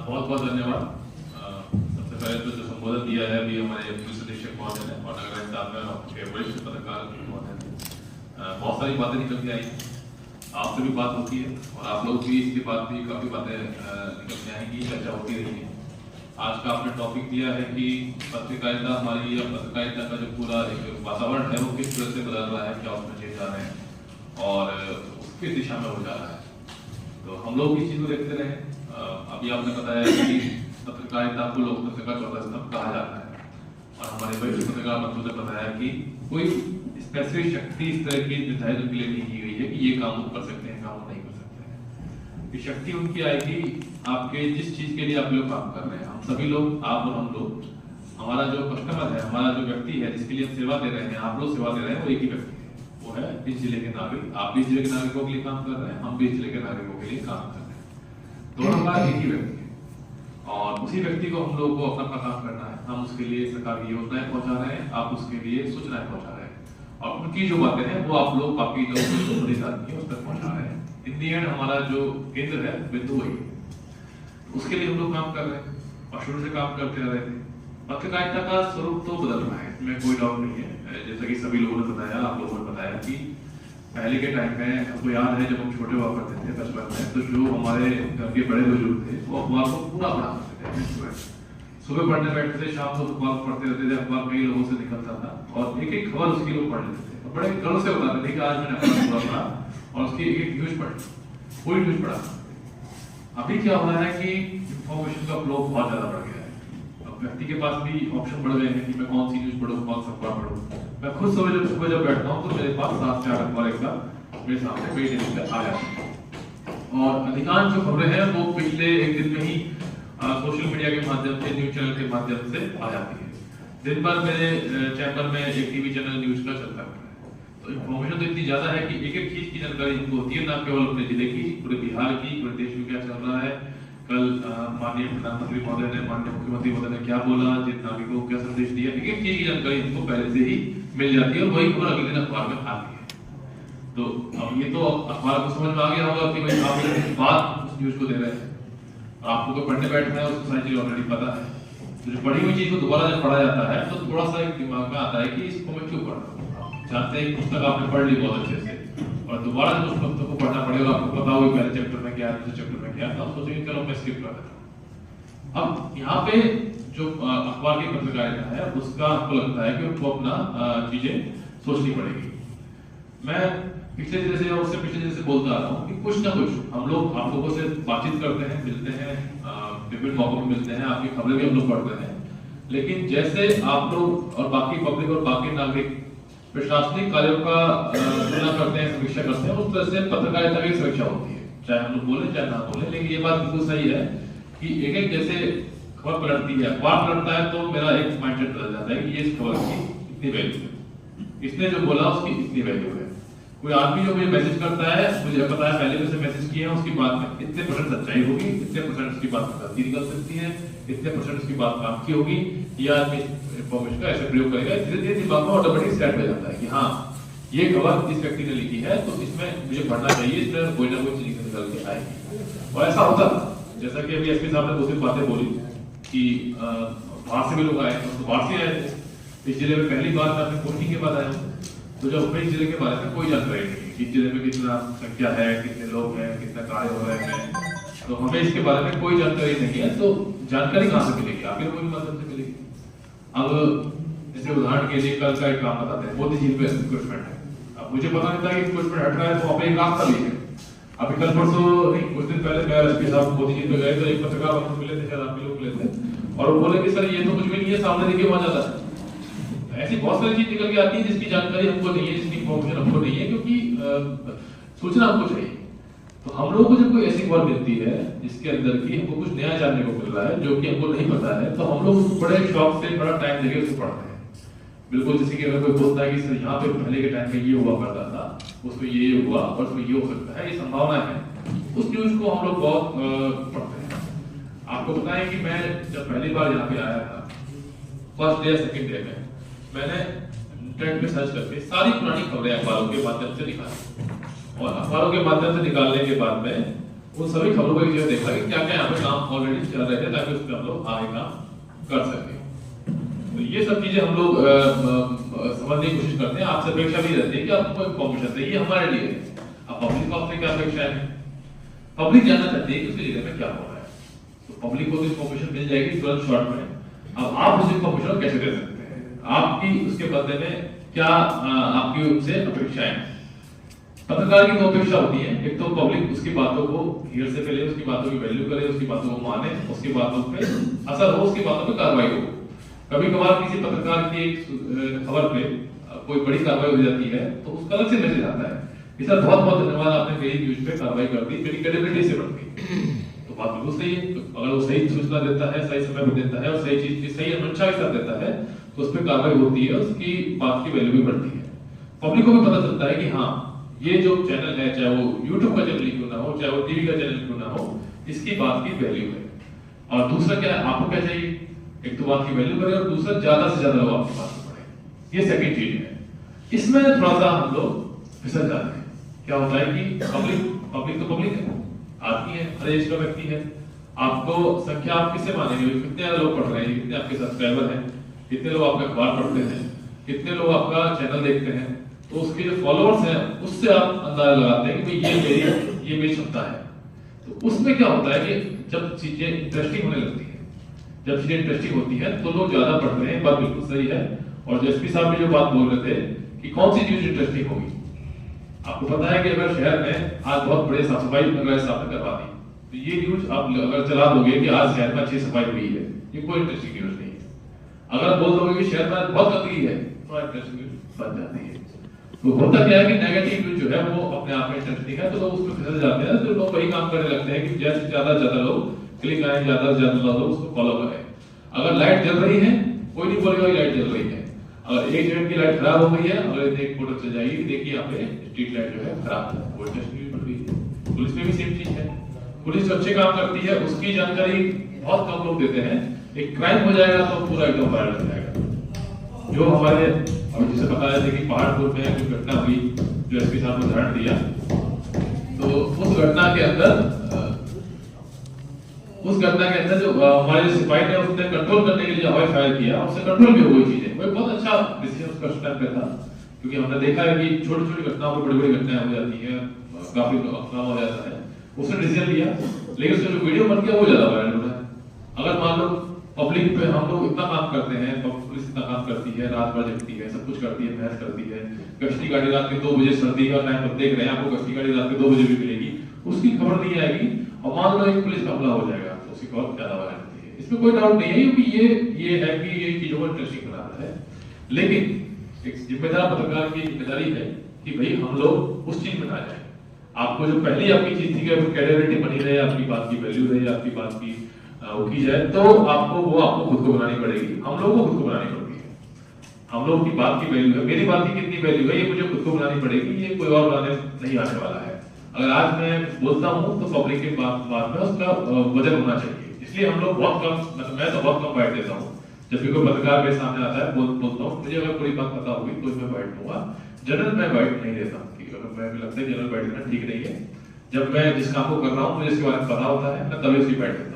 बहुत बहुत धन्यवाद। सबसे पहले तो जो संबोधन दिया है अभी हमारे पुलिस अधीक्षक महोदय ने और नगर साहब ने और वरिष्ठ पत्रकार महोदय ने बहुत सारी बातें निकल के आई। आपसे भी बात होती है और आप लोग भी इसके बाद भी काफी बातें निकल के आएंगी, चर्चा होती रही है। आज का आपने टॉपिक दिया है कि पत्रकारिता हमारी या पत्रकारिता का जो पूरा एक वातावरण है वो किस तरह से बदल रहा है, क्या उसमें चेंज आ रहे हैं और उसकी दिशा में हो जा रहा है। तो हम लोग इस चीज को देखते रहे। अभी आपने बताया कि पत्रकारिता को लोकतंत्र का चौथा स्तंभ कहा जाता है और हमारे वरिष्ठ पत्रकार बंधु ने बताया कि कोई स्पेसिफिक शक्ति इस तरह की निर्धारित उनके लिए नहीं की गई है कि ये काम वो कर सकते हैं, काम वो नहीं कर सकते हैं। ये शक्ति उनकी आएगी आपके जिस चीज के लिए आप लोग काम कर रहे हैं। हम सभी लोग, आप और हम लोग, हमारा जो कस्टमर है, हमारा जो व्यक्ति है जिसके लिए हम सेवा दे रहे हैं, आप लोग सेवा दे रहे हैं, वो एक ही व्यक्ति है, वो है इस जिले के नागरिक। आप इस जिले के नागरिकों के लिए काम कर रहे हैं, हम भी इस जिले के नागरिकों के लिए काम कर रहे हैं। दोनों का एक ही व्यक्ति है और उसी व्यक्ति को हम लोग को अपना काम करना है। हम उसके लिए सरकार की योजनाएं पहुंचा रहे हैं, आप उसके लिए सूचनाएं पहुंचा रहे हैं और उनकी जो बातें हैं वो आप लोग बाकी लोगों को संबंधित आदमी है उस तक पहुंचा रहे हैं। इन दी एंड हमारा जो केंद्र है बिंदु वही है, उसके लिए हम लोग काम कर रहे हैं और शुरू से काम करते आ रहे थे। पत्रकारिता का स्वरूप तो बदल रहा है, इसमें कोई डाउट नहीं है। जैसा कि सभी लोगों ने बताया, आप लोगों ने बताया कि पहले के टाइम में हमको याद है जब हम छोटे हुआ करते थे बचपन में, तो जो हमारे घर के बड़े बुजुर्ग थे वो अखबार को पूरा पढ़ा करते थे। सुबह पढ़ने बैठते थे, शाम को अखबार पढ़ते रहते थे। अखबार कई लोगों से निकलता था और एक एक खबर उसकी लोग पढ़ लेते थे और बड़े गर्व से बताते थे कि आज मैंने अखबार पूरा पढ़ा और उसकी एक एक न्यूज पढ़ी, पूरी न्यूज पढ़ा। अभी क्या हो रहा है कि इंफॉर्मेशन का फ्लो बहुत ज्यादा बढ़ गया है। अब व्यक्ति के पास भी ऑप्शन बढ़ गए हैं कि मैं कौन सी न्यूज पढ़ूं, कौन सा अखबार पढ़ूं। मैं खुद सुबह जब बैठता हूं तो मेरे पास 7 से 8 अखबार एक साथ मेरे सामने पेज पे आ जाते हैं और अधिकांश जो खबरें हैं वो पिछले एक दिन में ही सोशल मीडिया के माध्यम से, न्यूज चैनल के माध्यम से आ जाती है। दिन भर मेरे चैम्बर में एक टीवी चैनल न्यूज का चलता है, तो इंफॉर्मेशन तो इतनी ज्यादा है कि एक एक चीज की जानकारी इनको होती है, ना केवल अपने जिले की, पूरे बिहार की, पूरे देश में क्या चल रहा है। कल माननीय प्रधानमंत्री महोदय ने, माननीय मुख्यमंत्री महोदय ने क्या बोला, जिन नागरिकों को क्या संदेश दिया, एक एक चीज की जानकारी इनको पहले से ही मिल जाती है और वही खबर अगले दिन अखबार में आती है। तो अब ये तो अखबार को समझ में आ गया होगा कि भाई आप एक बात उस न्यूज को दे रहे हैं, आपको कोई पढ़ने बैठना है उसको सारी चीज ऑलरेडी पता है। तो जो पढ़ी हुई चीज को दोबारा जब पढ़ा जाता है तो थोड़ा सा एक दिमाग में आता है कि इसको मैं क्यों पढ़ रहा हूँ। जानते हैं पुस्तक आपने पढ़ ली बहुत अच्छे से और दोबारा जब उस पुस्तक को पढ़ना पड़ेगा, आपको पता होगा पहले चैप्टर में क्या है, दूसरे चैप्टर में क्या है, तो आप सोचेंगे चलो मैं स्किप कर देता हूँ। अब यहाँ पे जो अखबार की पत्रकारिता है उसका हमको लगता है कि उनको अपना चीजें सोचनी पड़ेगी। मैं पिछले जिले से और उससे पिछले जिले से बोलता आ रहा हूँ कि कुछ ना कुछ हम लोग आप लोगों से बातचीत करते हैं, मिलते हैं, विभिन्न मौकों पर मिलते हैं, आपकी खबरें भी हम लोग पढ़ते हैं। लेकिन जैसे आप लोग और बाकी पब्लिक और बाकी नागरिक प्रशासनिक कार्यों का तुलना करते हैं, समीक्षा करते हैं, उस तरह से पत्रकारिता की समीक्षा होती है, चाहे हम लोग बोले चाहे ना बोले। लेकिन ये बात बिल्कुल सही है कि एक एक जैसे खबर पलटती है, अखबार पलटता है तो मेरा एक माइंडसेट बदल जाता है कि ये इस खबर की इतनी वैल्यू है, इसने जो बोला उसकी इतनी वैल्यू है। कोई आदमी जो मुझे मैसेज करता है, मुझे पता है पहले से मैसेज किया है, उसकी बात में इतने % सच्चाई होगी, इतने % उसकी बात में गलती निकल सकती है, इतने % उसकी बात काम की होगी, या आदमी इंफॉर्मेशन का ऐसे प्रयोग करेगा। धीरे धीरे दिमाग में ऑटोमेटिक सेट हो जाता है कि हाँ ये खबर इस व्यक्ति ने लिखी है तो इसमें मुझे पढ़ना चाहिए, इसमें कोई ना कोई चीज निकल के आएगी। और ऐसा होता था, जैसा कि अभी एसपी साहब ने 2-3 बातें बोली कि बाहर से भी लोग आए, तो बाहर से आए थे इस जिले में। पहली बार मैं अपने पोस्टिंग के बाद आया हूँ, तो जब अपने जिले के बारे में कोई जानकारी नहीं है, इस जिले में कितना संख्या है, कितने लोग हैं, कितना कार्य हो रहे हैं, तो हमें इसके बारे में कोई जानकारी नहीं है। तो जानकारी कहाँ से मिलेगी, आगे कोई माध्यम से मिलेगी। अब जैसे उदाहरण के लिए कल का एक काम बताते हैं, मोदी झील पे इंक्रोचमेंट है। अब मुझे पता नहीं था कि इंक्रोचमेंट हट रहा है, तो वहाँ पे एक रास्ता भी है। अभी कल परसों नहीं, कुछ दिन पहले मैं एसपी साहब मोदी झील पे गए तो एक पत्रकार हमको मिले थे, शायद आप भी लोग मिले थे, और वो बोले कि सर ये तो कुछ भी नहीं है, सामने देखिए वहां जाता है। ऐसी बहुत सारी चीज निकल के आती है जिसकी जानकारी हमको नहीं है, जिसकी इन्फॉर्मेशन हमको नहीं है, क्योंकि सूचना हमको चाहिए। तो हम लोगों को जब कोई ऐसी खबर मिलती है जिसके अंदर की हमको कुछ नया जानने को मिल रहा है जो कि हमको नहीं पता है, तो हम लोग उसको बड़े शौक से बड़ा टाइम देके उसको पढ़ते हैं। बिल्कुल जैसे कि अगर कोई बोलता है कि सर यहाँ पे पहले के टाइम पे ये हुआ करता था, उसमें ये हुआ और उसमें ये हो सकता है, ये संभावना है, उस न्यूज को हम लोग बहुत पढ़ते हैं। आपको पता है कि मैं जब पहली बार यहाँ पे आया था, फर्स्ट डे सेकेंड डे में, मैंने इंटरनेट पे सर्च करके सारी पुरानी खबरें अखबारों के माध्यम से निकाली और अखबारों के माध्यम से निकालने के बाद में उन सभी खबरों को एक जगह देखा कि क्या क्या यहाँ पे काम ऑलरेडी चल रहे थे, ताकि उस पर हम लोग आगे काम कर सकें। तो ये सब चीजें हम लोग समझने की कोशिश करते हैं। आपसे अपेक्षा भी रहती है कि आपको इन्फॉर्मेशन दें, ये हमारे लिए है। अब पब्लिक को आपसे क्या अपेक्षा है? पब्लिक जानना चाहती है कि उसके एरिया में क्या हो रहा है, तो पब्लिक को तो इन्फॉर्मेशन मिल जाएगी तुरंत शॉर्ट में। अब आप उस इन्फॉर्मेशन कैसे दे सकते हैं? आपकी उसके बदले में क्या आपकी उनसे अपेक्षाएं हैं? पत्रकार की दो अपेक्षा होती है। एक तो पब्लिक उसकी बातों को धीरे से फैले, उसकी बातों की वैल्यू करे, उसकी बातों को माने, उसकी बातों पे असर हो, उसकी बातों पे कार्रवाई हो। कभी कभार किसी पत्रकार की एक खबर पे कोई बड़ी कार्रवाई हो जाती है तो उसका अलग से मैसेज आता है कि सर बहुत बहुत धन्यवाद, आपने मेरी न्यूज पे कार्रवाई कर दी, मेरी क्रेडिबिलिटी से बढ़ गई। तो बात बिल्कुल सही है। तो अगर वो सही सूचना देता है, सही समय पर देता है और सही चीज की सही अनुष्ठा के साथ देता है तो उस पर कार्रवाई होती है, उसकी बात की वैल्यू भी बढ़ती है। पब्लिक को भी पता चलता है कि हाँ, ये जो चैनल है, चाहे वो यूट्यूब का चैनल क्यों ना हो, चाहे वो टीवी का चैनल क्यों ना हो, इसकी बात की वैल्यू है। और दूसरा क्या है, आपको क्या चाहिए? एक तो बात की वैल्यू करे और दूसरा ज्यादा से ज्यादा लोग आपकी बात को पढ़े। ये सेकंड चीज है। इसमें थोड़ा सा हम लोग फिसल जाते हैं। क्या होता है कि पब्लिक तो पब्लिक है, आदमी है, हर एज का व्यक्ति है। आपको संख्या आप किससे मानेंगे? कितने लोग पढ़ रहे हैं, कितने आपके सब्सक्राइबर हैं, कितने लोग आपका अखबार पढ़ते हैं, कितने लोग आपका चैनल देखते हैं, तो उसके जो फॉलोअर्स हैं उससे आप अंदाजा लगाते हैं कि ये मेरी क्षमता है। तो उसमें क्या होता है कि जब चीजें इंटरेस्टिंग होने लगती है, जब चीजें इंटरेस्टिंग होती है तो लोग ज्यादा पढ़ रहे हैं। बात बिल्कुल सही है। और जो एसपी साहब भी जो बात बोल रहे थे कि कौन सी न्यूज इंटरेस्टिंग होगी, आपको पता है कि अगर शहर में आज बहुत बड़े साफ सफाई नगर साहब ने करवा दी, तो ये न्यूज आप अगर चला दोगे कि आज शहर में अच्छी सफाई हुई है, ये कोई इंटरेस्टिंग न्यूज नहीं है। अगर बोल दोगे कि शहर में बहुत गंदगी है, तो इंटरेस्टिंग न्यूज बन जाती है। तो होता क्या है कि नेगेटिव न्यूज जो है वो अपने आप में इंटरेस्टिंग है, तो लोग उसमें फिसल जाते हैं। तो लोग वही काम करने लगते हैं कि जैसे ज्यादा से ज्यादा लोग क्लिक आए, ज्यादा से ज्यादा लोग उसको फॉलो करें। अगर लाइट जल रही है, कोई नहीं बोलेगा लाइट जल रही है। अगर एक जगह की लाइट खराब हो गई है, अगर एक फोटो चल जाएगी, देखिए यहाँ पे स्ट्रीट लाइट जो है खराब है, वो इंटरेस्टिंग बढ़ गई है। पुलिस में भी सेम चीज है। पुलिस जो अच्छे काम करती है उसकी जानकारी बहुत कम लोग देते हैं। एक क्राइम हो जाएगा तो पूरा एकदम वायरल हो जाएगा। जो हमारे अभी जिसे पता है कि पहाड़पुर में जो घटना हुई, जो एसपी साहब ने उदाहरण दिया, तो उस घटना के अंदर जो हमारे सिपाही ने उसने कंट्रोल करने के लिए हवाई फायर किया, उससे कंट्रोल भी हो गई चीजें। वो बहुत अच्छा डिसीजन उसका उस टाइम पे था, क्योंकि हमने देखा है कि छोटी छोटी घटनाओं पर बड़ी बड़ी घटनाएं हो जाती हैं, काफी नुकसान हो जाता है। उसने डिसीजन लिया, लेकिन उसका जो वीडियो बन गया वो ज्यादा वायरल हो रहा है। अगर मान लो पब्लिक पे हम लोग इतना काम करते हैं, पुलिस इतना काम करती है, रात भर जगती है, सब कुछ करती है, मेहनत करती है, गश्ती गाड़ी रात के 2 बजे, सर्दी का टाइम पर देख रहे हैं, आपको गश्ती गाड़ी रात के 2 बजे भी मिलेगी, उसकी खबर नहीं आएगी, और मान लो एक पुलिस का हमला हो जाएगा तो उसकी खबर ज्यादा वायरल होती है। इसमें कोई डाउट नहीं है, क्योंकि ये है कि ये चीजों को इंटरेस्टिंग बनाता है। लेकिन एक जिम्मेदार पत्रकार की जिम्मेदारी है कि भाई हम लोग उस चीज में ना जाए। आपको जो पहली आपकी चीज थी कि क्रेडिबिलिटी बनी रहे, आपकी बात की वैल्यू रहे, आपकी बात की की जाए, तो आपको खुद को बनानी पड़ेगी। हम लोगों को खुद को बनानी पड़ती है। हम लोग की बात की वैल्यू है, मेरी बात की कितनी वैल्यू है, ये मुझे खुद को बनानी पड़ेगी। ये कोई और बनाने नहीं आने वाला है। अगर आज मैं बोलता हूँ तो पब्लिक के बात में उसका वजन होना चाहिए। इसलिए हम लोग बहुत कम, मैं तो बहुत कम बाइट देता हूँ। जब भी कोई पत्रकार मेरे सामने आता है, बोलता हूँ, मुझे अगर पूरी बात पता होगी तो मैं बाइट दूंगा। जनरल मैं बाइट नहीं देता, अगर मैं लगता है जनरल बाइट देना ठीक नहीं है। जब मैं जिस काम को कर रहा हूँ मुझे इसके बारे में पता होता है, मैं तभी उसकी बाइट देता हूँ।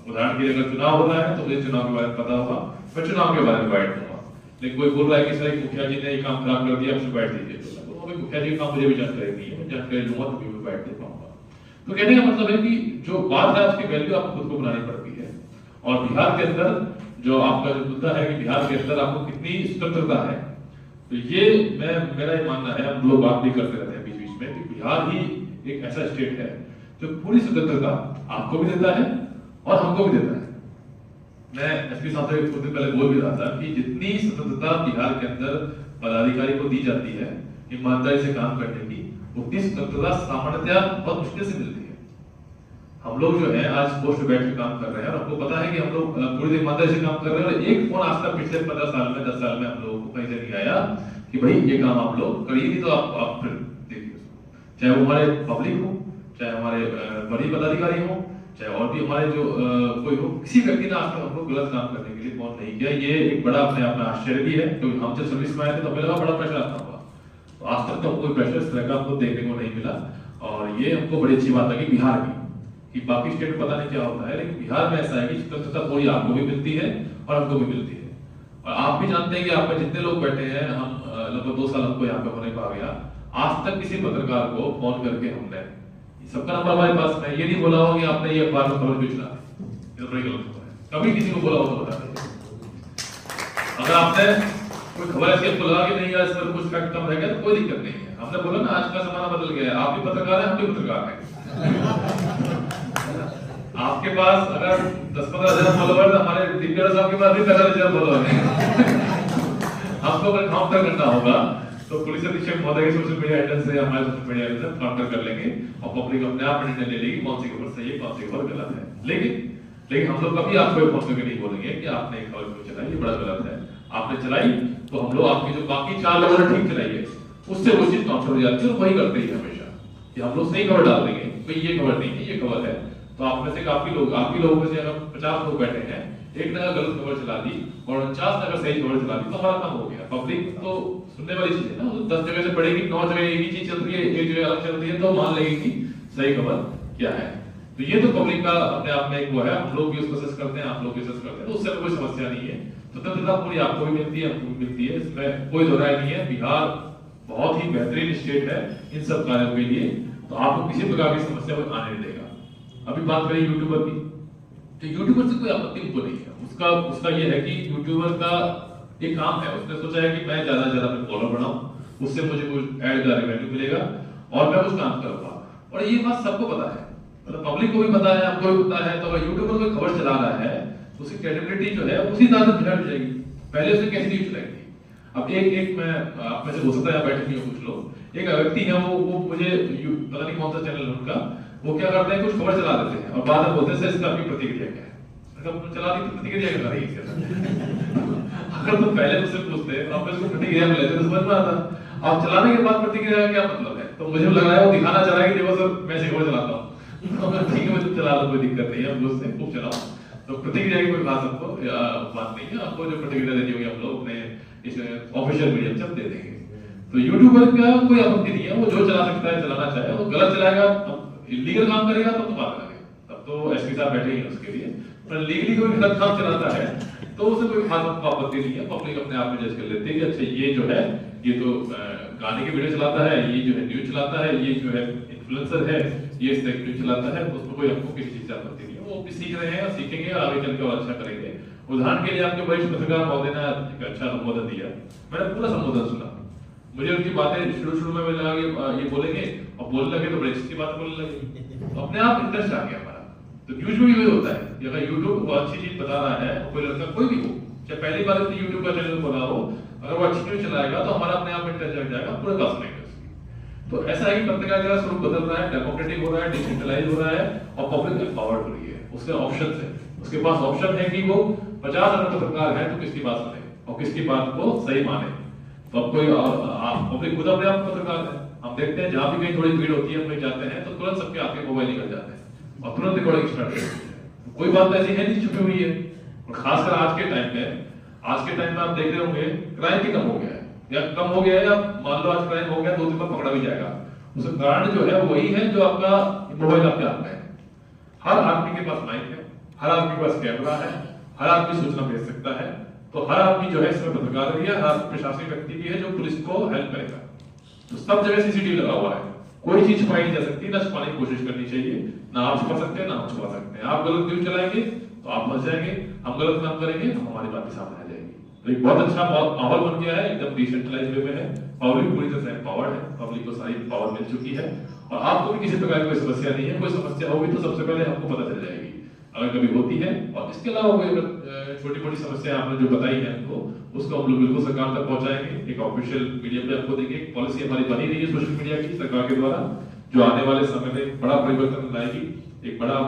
उदाहरण के लिए अगर चुनाव हो रहा है तो मुझे चुनाव के बारे में पता होगा, मैं चुनाव के बारे में बाइट दूंगा। लेकिन कोई बोल रहा है कि सर मुखिया जी ने ये काम खराब कर दिया, आपसे बाइट दीजिए, तो मुखिया जी का काम मुझे भी जानकारी नहीं है, मैं जानकारी लूंगा तो भी बाइट दे पाऊंगा। तो कहने का मतलब है कि जो बात है उसकी वैल्यू आपको खुद को बनानी पड़ती है। और बिहार के अंदर जो आपका जो मुद्दा है कि बिहार के अंदर आपको कितनी स्वतंत्रता है, तो ये मेरा ये मानना है, हम लोग बात भी करते रहते हैं बीच बीच में, कि बिहार ही एक ऐसा स्टेट है जो पूरी स्वतंत्रता आपको भी देता है और हमको भी देता है। मैं एसपी साहब से कुछ दिन पहले बोल भी रहा था कि जितनी स्वतंत्रता बिहार के अंदर पदाधिकारी को दी जाती है ईमानदारी से काम करने की, उतनी स्वतंत्रता सामान्यतया बहुत मुश्किल से मिलती है। हम लोग जो है आज पोस्ट पे बैठ के काम कर रहे हैं, और हमको पता है कि हम लोग पूरी ईमानदारी से काम कर रहे हैं, और एक फोन आज तक पिछले 15 साल में 10 साल में हम लोगों को कहीं से नहीं आया कि भाई ये काम आप लोग करिए, नहीं तो आप फिर देखिए। चाहे वो हमारे पब्लिक हो, चाहे हमारे बड़ी पदाधिकारी हो, चाहे और भी हमारे जो कोई हो, किसी व्यक्ति ने आज तक हमको गलत काम करने के लिए फोन नहीं किया। ये एक बड़ा अपने आप में आश्चर्य भी है, क्योंकि हम जब सर्विस में आए थे तो हमें लगा बड़ा प्रेशर आता होगा, तो आज तक तो कोई प्रेशर इस तरह का हमको देखने को नहीं मिला। और ये हमको बड़ी अच्छी बात लगी बिहार की, कि बाकी स्टेट में पता नहीं क्या होता है, लेकिन बिहार में ऐसा है कि स्वतंत्रता थोड़ी आपको भी मिलती है और हमको भी मिलती है। और आप भी जानते हैं कि आप में जितने लोग बैठे हैं, हम लगभग 2 साल हमको यहाँ पे होने को आ गया, आज तक किसी पत्रकार को फोन करके हमने, सबका नंबर हमारे पास में, ये नहीं बोला हो कि आपने ये अखबार में खबर क्यों चला, ये तो बड़ी गलत खबर है। कभी किसी को बोला हो तो बता दें। अगर आपने कोई खबर ऐसी आपको लगा कि नहीं यार इस पर कुछ फैक्ट कम रह गया तो कोई दिक्कत नहीं है। हमने बोला ना आज का जमाना बदल गया है, आप भी पत्रकार हैं, हम भी पत्रकार हैं। आपके पास अगर 10-15 हजार फॉलोवर, हमारे दिग्गज साहब के पास भी 15 हजार फॉलोवर हैं। हमको अगर काउंटर करना होगा तो पुलिस अधीक्षक महोदय के सोशल मीडिया हैंडल से, हमारे सोशल मीडिया हैंडल से काउंटर कर लेंगे और पब्लिक अपने आप निर्णय ले लेगी कौन सी खबर सही है कौन सी खबर गलत है। लेकिन हम लोग कभी आपको फोन करके नहीं बोलेंगे कि आपने एक खबर क्यों चलाई, ये बड़ा गलत है। आपने चलाई तो हम लोग आपकी जो बाकी 4 लोगों ने ठीक चलाई है उससे वो चीज काउंटर हो जाती है, और वही करते ही हमेशा कि हम लोग सही खबर डाल देंगे, भाई ये खबर नहीं है ये खबर है। तो आप में से काफी लोगों में से अगर 50 लोग बैठे हैं, एक ने गलत खबर चला दी और 49 ने अगर सही खबर चला दी तो हमारा काम हो गया। पब्लिक तो सुनने वाली चीज है ना, 10 जगह से पढ़ेगी, 9 जगह एक ही चीज चल रही है, एक जगह अलग चल रही है, तो मान लेगी कि सही खबर क्या है। तो ये तो पब्लिक का अपने आप में एक वो है, हम लोग भी उसको सस करते हैं, आप लोग भी सस करते हैं, तो उससे कोई समस्या नहीं है। स्वतंत्रता पूरी आपको भी मिलती है, हमको भी मिलती है, इसमें कोई दो राय नहीं है। बिहार बहुत ही बेहतरीन स्टेट है इन सब कार्यों के लिए, तो आपको किसी प्रकार की समस्या कोई आने नहीं देगा। अभी बात करें यूट्यूबर की, तो यूट्यूबर से कोई आपत्ति उनको नहीं है। उसका ये है कि यूट्यूबर का एक काम है, उसने सोचा है कि मैं ज्यादा से ज्यादा अपने फॉलोअर बढ़ाऊं, उससे मुझे कुछ ऐड का रेवेन्यू मिलेगा और मैं कुछ काम करूंगा। और ये बात सबको पता है, मतलब पब्लिक को भी पता है, आपको भी पता है। तो अगर यूट्यूबर कोई खबर चला रहा है तो उसकी क्रेडिबिलिटी जो है उसी तरह से बिगड़ जाएगी। पहले उसने कैसी न्यूज चलाई थी। अब एक मैं आप में से हो सकता है बैठे नहीं हो कुछ लोग, एक व्यक्ति है वो मुझे पता नहीं कौन सा चैनल है उनका, वो क्या करते हैं कुछ खबर चला देते हैं और बाद में बोलते हैं इसका अपनी प्रतिक्रिया क्या है। चला दी प्रतिक्रिया क्या रही है। अगर तुम पहले मुझसे पूछते तो आप इसको प्रतिक्रिया में लेते तो समझ में आता। आप चलाने के बाद प्रतिक्रिया का क्या मतलब है? तो मुझे लग रहा है वो दिखाना चाह रहा है कि देखो सर मैं खबर चलाता हूँ, ठीक है मैं तुम चला लो, कोई दिक्कत नहीं है, हम लोग से खूब चलाओ। तो प्रतिक्रिया की कोई खास हमको बात नहीं है, आपको जो प्रतिक्रिया देनी होगी हम लोग अपने इस ऑफिशियल मीडियम से दे देंगे। तो यूट्यूबर का कोई आपत्ति नहीं है, वो जो चला सकता है चलाना चाहे, वो गलत चलाएगा इलीगल काम करेगा तो बात करेंगे, तब तो एसपी साहब बैठे ही उसके लिए। पर लीगली कोई गलत काम चलाता है तो उसे कोई खास आपत्ति नहीं है। पब्लिक अपने आप में जज कर लेती है कि अच्छा ये जो है ये तो गाने की वीडियो चलाता है, ये जो है न्यूज चलाता है, ये जो है इन्फ्लुएंसर है, ये इस तरह की चलाता है, तो उसमें कोई हमको किसी चीज से आपत्ति नहीं है। वो भी सीख रहे हैं और सीखेंगे और आगे चल के और अच्छा करेंगे। उदाहरण के लिए आपके वरिष्ठ पत्रकार महोदय ने एक अच्छा संबोधन दिया, मैंने पूरा संबोधन सुना। मुझे उनकी बातें शुरू में लगा कि ये बोलेंगे और बोलने लगे तो बड़ी अच्छी बात बोलने लगे, तो अपने आप इंटरेस्ट आ गया हमारा। तो न्यूज में भी वही होता है कि अगर यूट्यूब को अच्छी चीज बता रहा है, कोई लड़का कोई भी हो, चाहे पहली बार अपने यूट्यूब का चैनल खोला हो, अगर वो अच्छी न्यूज चलाएगा तो हमारा अपने आप इंटरेस्ट जग जाएगा, पूरे बात सुनेंगे उसकी। तो ऐसा है कि पत्रकारिता का स्वरूप बदल रहा है, डेमोक्रेटिक हो रहा है, डिजिटलाइज हो रहा है और पब्लिक एम्पावर्ड हो रही है। उसके ऑप्शन है, उसके पास ऑप्शन है कि वो 50 अगर पत्रकार है तो किसकी बात सुने और किसकी बात को सही माने। तो अब कोई पब्लिक खुद अपने आप पत्रकार है। हम देखते हैं जहां भी कहीं थोड़ी भीड़ होती है, हम कहीं जाते हैं तो तुरंत सबके हाथ में मोबाइल निकल जाते हैं और तुरंत रिकॉर्डिंग स्टार्ट करते हैं। कोई बात ऐसी है नहीं छुपी हुई है। और खासकर आज के टाइम में आप देख रहे होंगे क्राइम भी कम हो गया है, या कम हो गया है, या मान लो आज क्राइम हो गया 2 दिन में पकड़ा भी जाएगा। उसका कारण जो है वही है जो आपका मोबाइल आपके हाथ में है। हर आदमी के पास माइक है, हर आदमी के पास कैमरा है, हर आदमी सूचना भेज सकता है। तो हर आदमी जो है इसमें पत्रकार भी है, हर प्रशासनिक व्यक्ति भी है जो पुलिस को हेल्प करेगा। तो सब जगह सीसीटीवी लगा हुआ है, कोई चीज छुपाई नहीं जा सकती, ना छुपाने की कोशिश करनी चाहिए। ना आप छुपा सकते हैं ना हम छुपा सकते हैं। आप गलत न्यूज चलाएंगे तो आप फंस जाएंगे, हम गलत काम करेंगे तो हमारी बातें सामने आ जाएगी। तो एक बहुत अच्छा माहौल बन गया है, एकदम डिसेंट्रलाइज वे में है, पब्लिक पूरी तरह से एम्पावर्ड है, पब्लिक को सारी पावर मिल चुकी है और आपको भी किसी प्रकार की कोई समस्या नहीं है। कोई समस्या होगी तो सबसे पहले हमको पता चल जाएगी अगर कभी होती है। और इसके अलावा कोई अगर छोटी मोटी समस्या आपने जो बताई है हमको, उसको हम लोग बिल्कुल सरकार तक पहुंचाएंगे। एक ऑफिशियल मीडिया पे आपको देंगे, एक पॉलिसी हमारी बनी रही है सोशल मीडिया की सरकार के द्वारा, जो आने वाले समय में बड़ा परिवर्तन लाएगी, एक बड़ा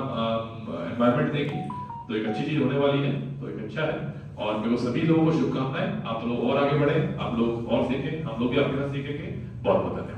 एनवायरनमेंट देगी। तो एक अच्छी चीज होने वाली है, तो एक अच्छा है। और मेरे को सभी लोगों को शुभकामनाएं, आप लोग और आगे बढ़े, आप लोग और सीखें, हम लोग भी आपके साथ सीखेंगे। बहुत बहुत धन्यवाद।